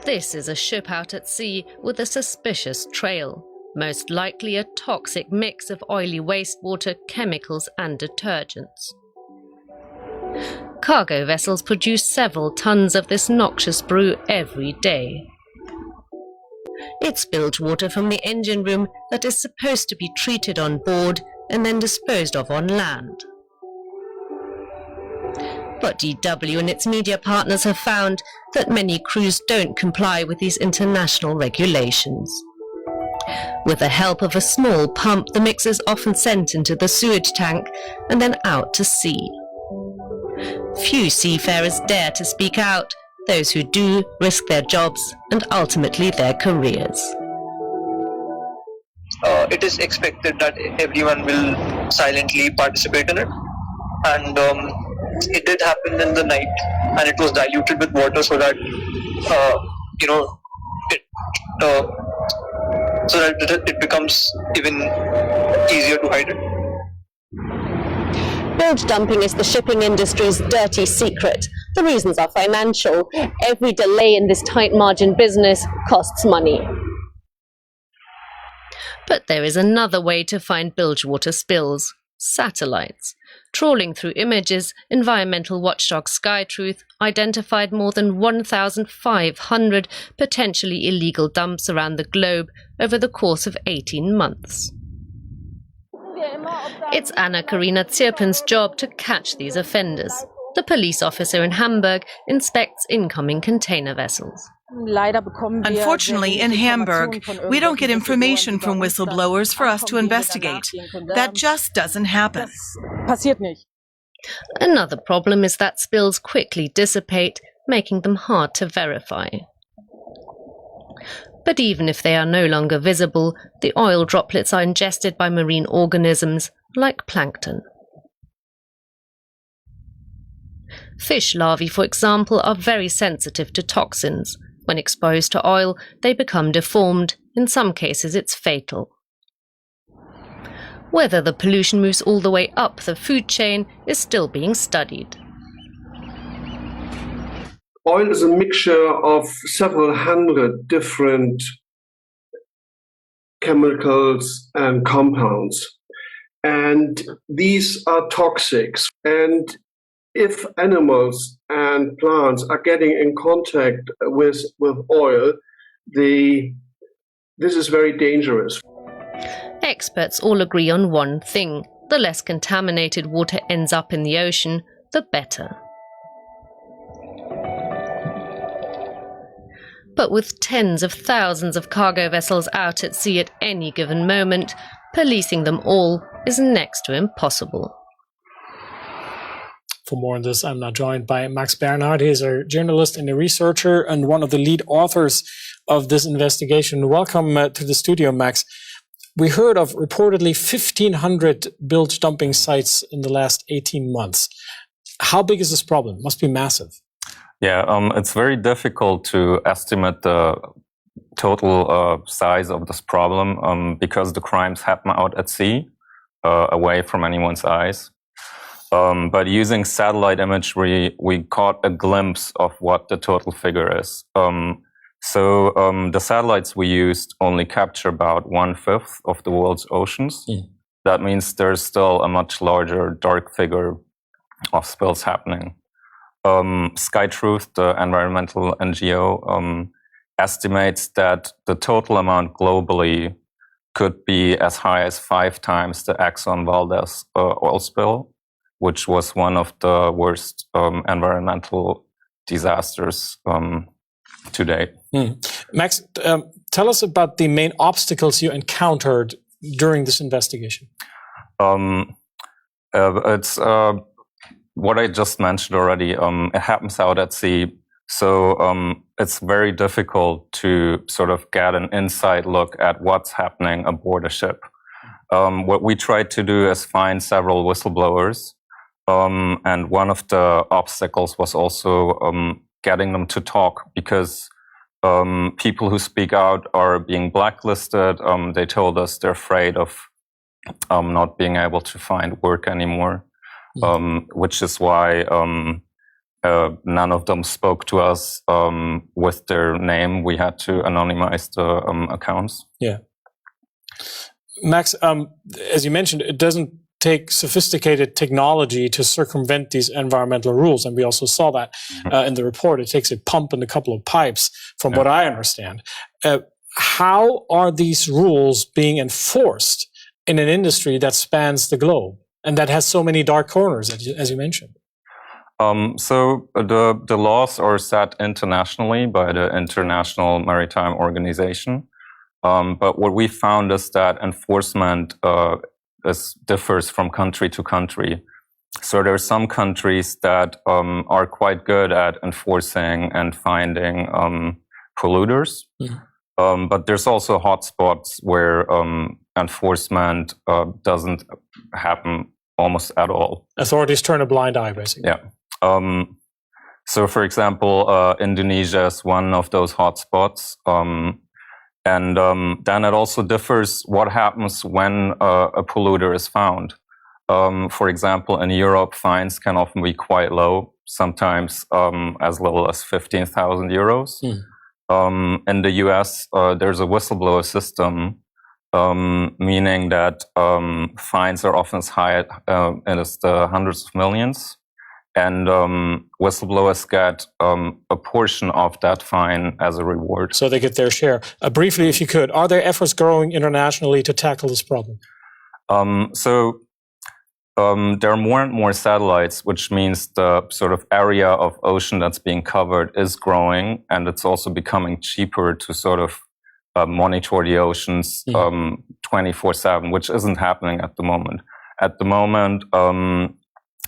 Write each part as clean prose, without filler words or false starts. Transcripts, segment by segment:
This is a ship out at sea with a suspicious trail, most likely a toxic mix of oily wastewater, chemicals and detergents. Cargo vessels produce several tons of this noxious brew every day. It's bilge water from the engine room that is supposed to be treated on board and then disposed of on land. But DW and its media partners have found that many crews don't comply with these international regulations. With the help of a small pump, the mix is often sent into the sewage tank and then out to sea. Few seafarers dare to speak out. Those who do risk their jobs and ultimately their careers. It is expected that everyone will silently participate in it, and it did happen in the night, and it was diluted with water so that it becomes even easier to hide it. Bilge dumping is the shipping industry's dirty secret. The reasons are financial. Every delay in this tight margin business costs money. But there is another way to find bilge water spills: satellites. Trawling through images, environmental watchdog SkyTruth identified more than 1,500 potentially illegal dumps around the globe over the course of 18 months. It's Anna-Karina Zirpen's job to catch these offenders. The police officer in Hamburg inspects incoming container vessels. Unfortunately, in Hamburg, we don't get information from whistleblowers for us to investigate. That just doesn't happen. Another problem is that spills quickly dissipate, making them hard to verify. But even if they are no longer visible, the oil droplets are ingested by marine organisms like plankton. Fish larvae, for example, are very sensitive to toxins. When exposed to oil, they become deformed. In some cases, it's fatal. Whether the pollution moves all the way up the food chain is still being studied. Oil is a mixture of several hundred different chemicals and compounds, and these are toxics. And if animals and plants are getting in contact with oil, this is very dangerous. Experts all agree on one thing: the less contaminated water ends up in the ocean, the better. But with tens of thousands of cargo vessels out at sea at any given moment, policing them all is next to impossible. For more on this, I'm now joined by Max Bernhard. He is a journalist and a researcher and one of the lead authors of this investigation. Welcome to the studio, Max. We heard of reportedly 1,500 bilge dumping sites in the last 18 months. How big is this problem? It must be massive. Yeah, it's very difficult to estimate the total size of this problem because the crimes happen out at sea, away from anyone's eyes. But using satellite imagery, we caught a glimpse of what the total figure is. The satellites we used only capture about 1/5 of the world's oceans. That means there's still a much larger dark figure of spills happening. SkyTruth, the environmental NGO, estimates that the total amount globally could be as high as 5 times the Exxon Valdez oil spill, which was one of the worst environmental disasters to date. Max, tell us about the main obstacles you encountered during this investigation. It's what I just mentioned already. It happens out at sea, so it's very difficult to sort of get an inside look at what's happening aboard a ship. What we tried to do is find several whistleblowers, and one of the obstacles was also getting them to talk, because people who speak out are being blacklisted. They told us they're afraid of not being able to find work anymore, which is why none of them spoke to us with their name. We had to anonymize the accounts. Yeah. Max, as you mentioned, it doesn't take sophisticated technology to circumvent these environmental rules. And we also saw that in the report. It takes a pump and a couple of pipes, from what I understand. How are these rules being enforced in an industry that spans the globe and that has so many dark corners, as you mentioned? So the laws are set internationally by the International Maritime Organization. But what we found is that enforcement differs from country to country. So there are some countries that are quite good at enforcing and finding polluters. But there's also hotspots where enforcement doesn't happen almost at all. Authorities turn a blind eye, basically. Yeah. So, for example, Indonesia is one of those hotspots. And then it also differs what happens when a polluter is found. For example, in Europe, fines can often be quite low, sometimes as little as 15,000 euros. In the US, there's a whistleblower system, meaning that fines are often as high as the hundreds of millions. And whistleblowers get a portion of that fine as a reward. So they get their share. Briefly, if you could, are there efforts growing internationally to tackle this problem? There are more and more satellites, which means the sort of area of ocean that's being covered is growing, and it's also becoming cheaper to sort of monitor the oceans 24/7, which isn't happening at the moment. At the moment,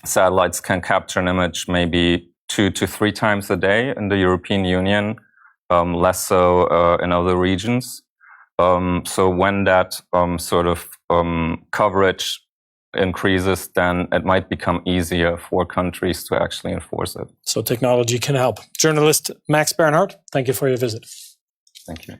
satellites can capture an image maybe 2 to 3 times a day in the European Union, less so in other regions. So when that sort of coverage increases, then it might become easier for countries to actually enforce it. So technology can help. Journalist Max Bernhard, thank you for your visit. Thank you.